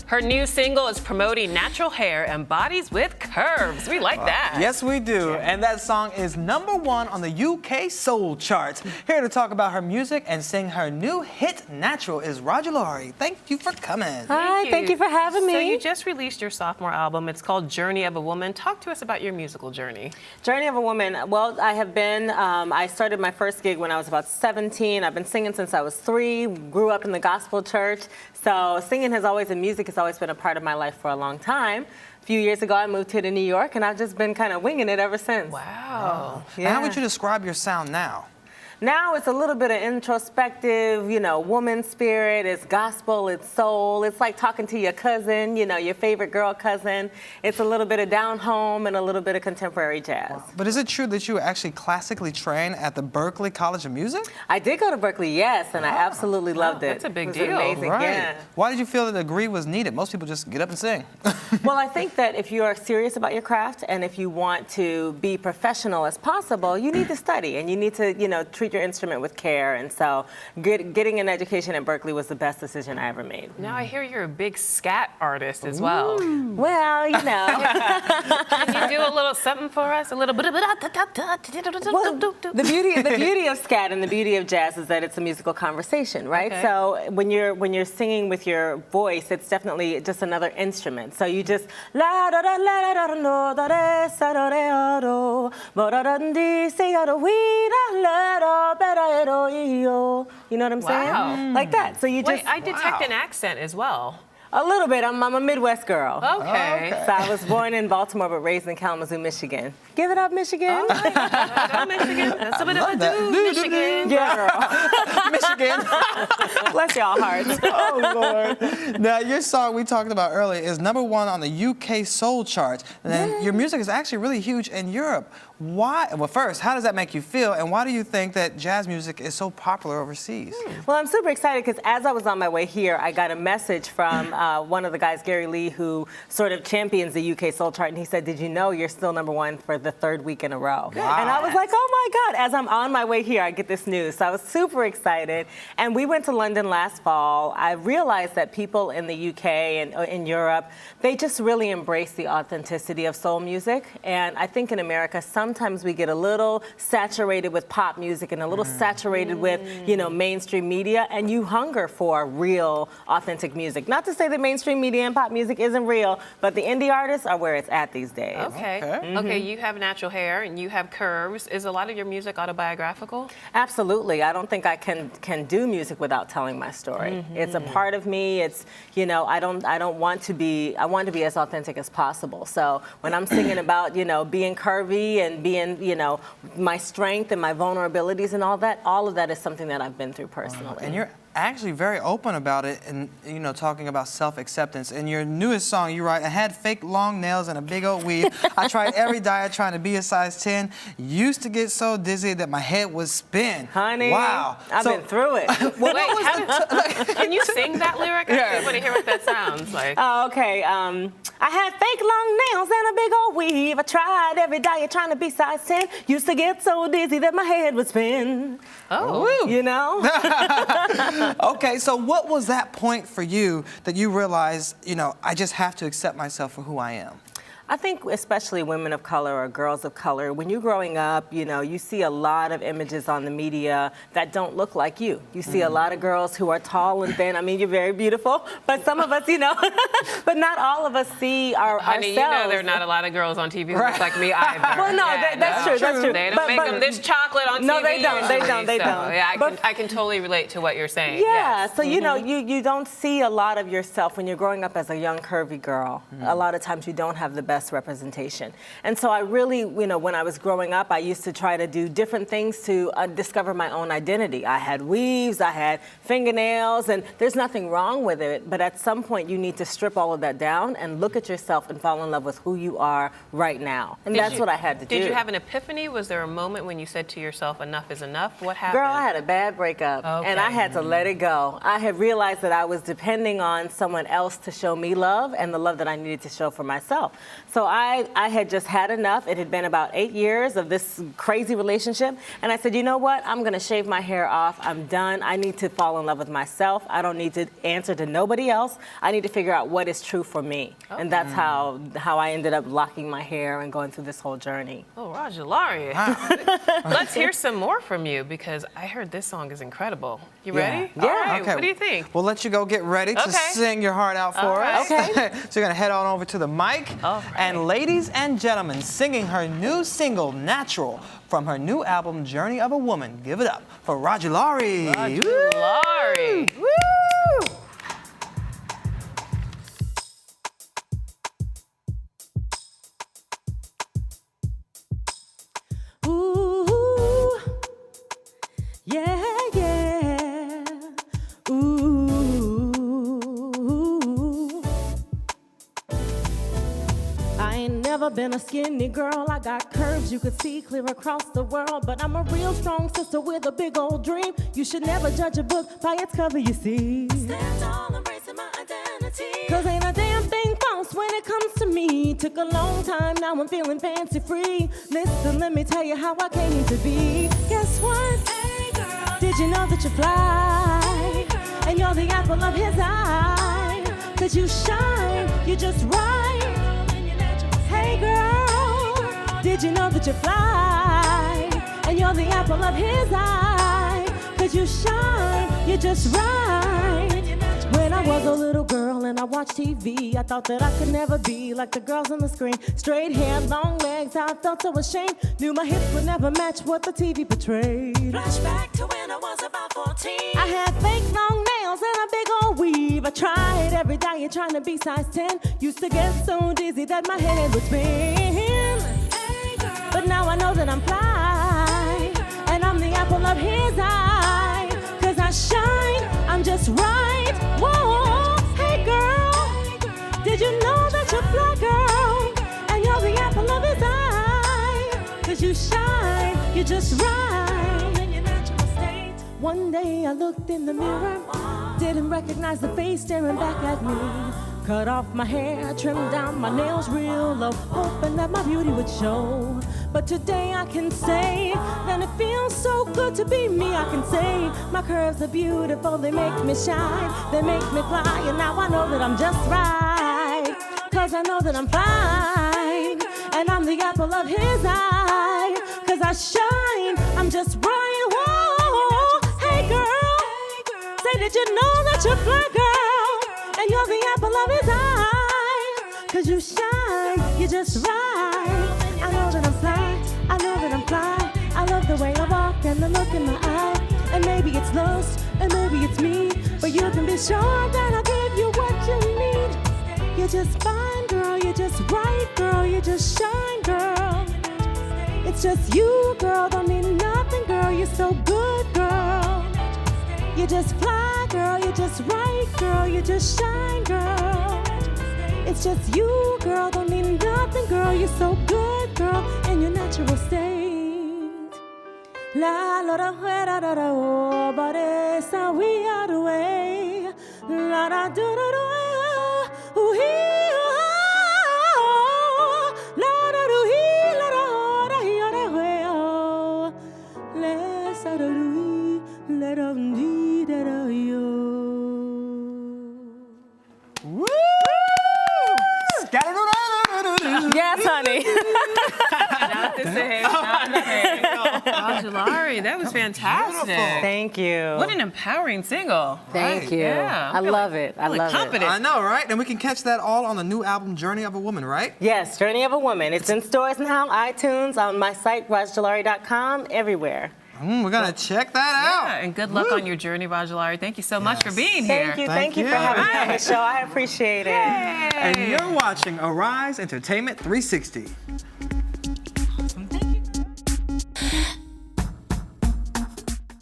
Her new single is promoting natural hair and bodies with curves. We like that. Yes, we do. And that song is #1 on the UK Soul charts. Here to talk about her music and sing her new hit, Natural, is Rajdulari. Thank you for coming. Hi, thank you for having me. So you just released your sophomore album. It's called Journey of a Woman. Talk to us about your musical journey. Journey of a Woman. Well, I have been, I started my first gig when I was about 17. I've been singing since I was 3, grew up in the gospel church. So singing and music has always been a part of my life for a long time. A few years ago, I moved here to New York, and I've just been kind of winging it ever since. Wow. Yeah. How would you describe your sound now? Now it's a little bit of introspective, woman spirit. It's gospel, it's soul. It's like talking to your cousin, your favorite girl cousin. It's a little bit of down home and a little bit of contemporary jazz. Wow. But is it true that you were actually classically trained at the Berklee College of Music? I did go to Berklee, yes, and I absolutely loved it. That's a big it was deal. Amazing, Right. yeah. Why did you feel that the degree was needed? Most people just get up and sing. Well, I think that if you are serious about your craft and if you want to be professional as possible, you need to study and you need to, treat your instrument with care. And so getting an education at Berklee was the best decision I ever made. Now I hear you're a big scat artist as well. Well, Can you do a little something for us? A little bit of Well, the beauty of scat and the beauty of jazz is that it's a musical conversation, right? Okay. So when you're singing with your voice, it's definitely just another instrument. So you just la da da la da da no da re sa da re a do ba da da di si ya da we da la da ba da do yo. You know what I'm saying? Wow. Like that. So you just Wait, I detect an accent as well. a little bit. I'm a Midwest girl. Okay. So I was born in Baltimore but raised in Kalamazoo, Michigan. Give it up, Michigan. Go Michigan. That's a bit of a do, Michigan. Yeah, girl. Michigan. Bless y'all hearts. Oh, Lord. Now, your song we talked about earlier is #1 on the UK Soul charts. And then your music is actually really huge in Europe. Why? Well, first, how does that make you feel? And why do you think that jazz music is so popular overseas? Well, I'm super excited because as I was on my way here, I got a message from one of the guys, Gary Lee, who sort of champions the UK Soul chart. And he said, did you know you're still #1 for the 3rd week in a row? Wow. And I was like, oh my God. As I'm on my way here, I get this news. So I was super excited. And we went to London last fall. I realized that people in the UK and in Europe, they just really embrace the authenticity of soul music. And I think in America, sometimes we get a little saturated with pop music and a little saturated with, mainstream media, and you hunger for real, authentic music. Not to say that mainstream media and pop music isn't real, but the indie artists are where it's at these days. Okay. Okay, you have natural hair and you have curves. Is a lot of your music autobiographical? Absolutely. I don't think I can do music without telling my story. It's a part of me. It's, I want to be as authentic as possible. So when I'm singing about, being curvy and being, my strength and my vulnerabilities and all of that is something that I've been through personally. And you're actually very open about it and, talking about self-acceptance. In your newest song, you write, I had fake long nails and a big old weave. I tried every diet trying to be a size 10. Used to get so dizzy that my head would spin. Honey, wow. I've been through it. Well, Wait, can you sing that lyric? I want to hear what that sounds like. Oh, okay. I had fake long nails and a big old weave. I tried every diet trying to be size 10. Used to get so dizzy that my head would spin. Oh. Okay, so what was that point for you that you realized, I just have to accept myself for who I am? I think especially women of color or girls of color, when you're growing up, you see a lot of images on the media that don't look like you. You see a lot of girls who are tall and thin. I mean, you're very beautiful, but some of us, but not all of us see ourselves. Honey, there are not a lot of girls on TV who look like me either. Well, no, that's true. That's true. They don't make them this chocolate on TV. No, they don't. They don't. They don't. Yeah, I can totally relate to what you're saying. Yeah. Yes. So you don't see a lot of yourself when you're growing up as a young curvy girl. A lot of times you don't have the best representation. And so I really, when I was growing up, I used to try to do different things to discover my own identity. I had weaves, I had fingernails, and there's nothing wrong with it. But at some point, you need to strip all of that down and look at yourself and fall in love with who you are right now. And that's what I had to do. Did you have an epiphany? Was there a moment when you said to yourself, enough is enough? What happened? Girl, I had a bad breakup, and I had to let it go. I had realized that I was depending on someone else to show me love and the love that I needed to show for myself. So I had just had enough. It had been about 8 years of this crazy relationship. And I said, you know what? I'm going to shave my hair off. I'm done. I need to fall in love with myself. I don't need to answer to nobody else. I need to figure out what is true for me. And that's how I ended up locking my hair and going through this whole journey. Oh, Rajdulari. Let's hear some more from you because I heard this song is incredible. You ready? Yeah. All right. Okay. What do you think? We'll let you go get ready to sing your heart out for us. right. Okay. So you're going to head on over to the mic. All right. And ladies and gentlemen, singing her new single, Natural, from her new album, Journey of a Woman. Give it up for Rajdulari. Rajdulari. Woo! Ooh, yeah, yeah. Ooh. I ain't never been a skinny girl. I got curves you could see clear across the world. But I'm a real strong sister with a big old dream. You should never judge a book by its cover, you see. Stand tall, embracing my identity. 'Cause ain't a damn thing false when it comes to me. Took a long time, now I'm feeling fancy free. Listen, let me tell you how I came to be. Guess what? Hey girl, did you know that you fly? Hey girl, and you're the apple of his eye. 'Cause you shine, you just right. Hey girl, did you know that you fly? And you're the apple of his eye. 'Cause you shine, you're just right. When I was a little girl and I watched TV, I thought that I could never be like the girls on the screen. Straight hair, long legs, I felt so ashamed. Knew my hips would never match what the TV portrayed. Flashback to when I was about 14. I had fake long nails and a big old weave. I tried every diet trying to be size 10. Used to get so dizzy that my head would spin. But now I know that I'm fly, and I'm the apple of his eye. 'Cause I shine, I'm just right. Whoa, hey girl, did you know that you're fly, girl? And you're the apple of his eye. 'Cause you shine, you're just right. In your natural state. One day I looked in the mirror, didn't recognize the face staring back at me. Cut off my hair, trimmed down my nails real low, hoping that my beauty would show. But today I can say that it feels so good to be me. I can say my curves are beautiful, they make me shine, they make me fly. And now I know that I'm just right, 'cause I know that I'm fine, and I'm the apple of his eye. 'Cause I shine, I'm just right. Whoa, hey girl, say did you know that you're fly, girl? And you're the apple of his eye. 'Cause you shine, you're just right. I know that I'm fly, I know that I'm fly. I love the way I walk and the look in my eye. And maybe it's lust, and maybe it's me, but you can be sure that I'll give you what you need. You're just fine, girl, you're just right, girl, you just shine, girl. It's just you, girl, don't need nothing, girl, you're so good, girl. You just fly, girl, you're just right, girl, you just shine, girl. It's just you, girl, don't need nothing, girl, you're so good, girl, in your natural state. La la da da da da oh, but it's how we are the way. La da do da do ooh hee oh, la da do hee la da da hee da way oh, let's da do let them do da da yo. Woo! Yes, honey. Not the same. Not the same. Rajdulari, that was fantastic. Beautiful. Thank you. What an empowering single. Thank Right. you. Yeah. I love it. I Really love confident. it. I know, right? And we can catch that all on the new album, Journey of a Woman, right? Yes, Journey of a Woman. It's in stores now, iTunes, on my site, Rajdulari.com, everywhere. We're going to check that Yeah, out. and good luck on your journey, Rajdulari. Thank you so much for being here. Thank you for having me on the show. I appreciate it. And you're watching Arise Entertainment 360.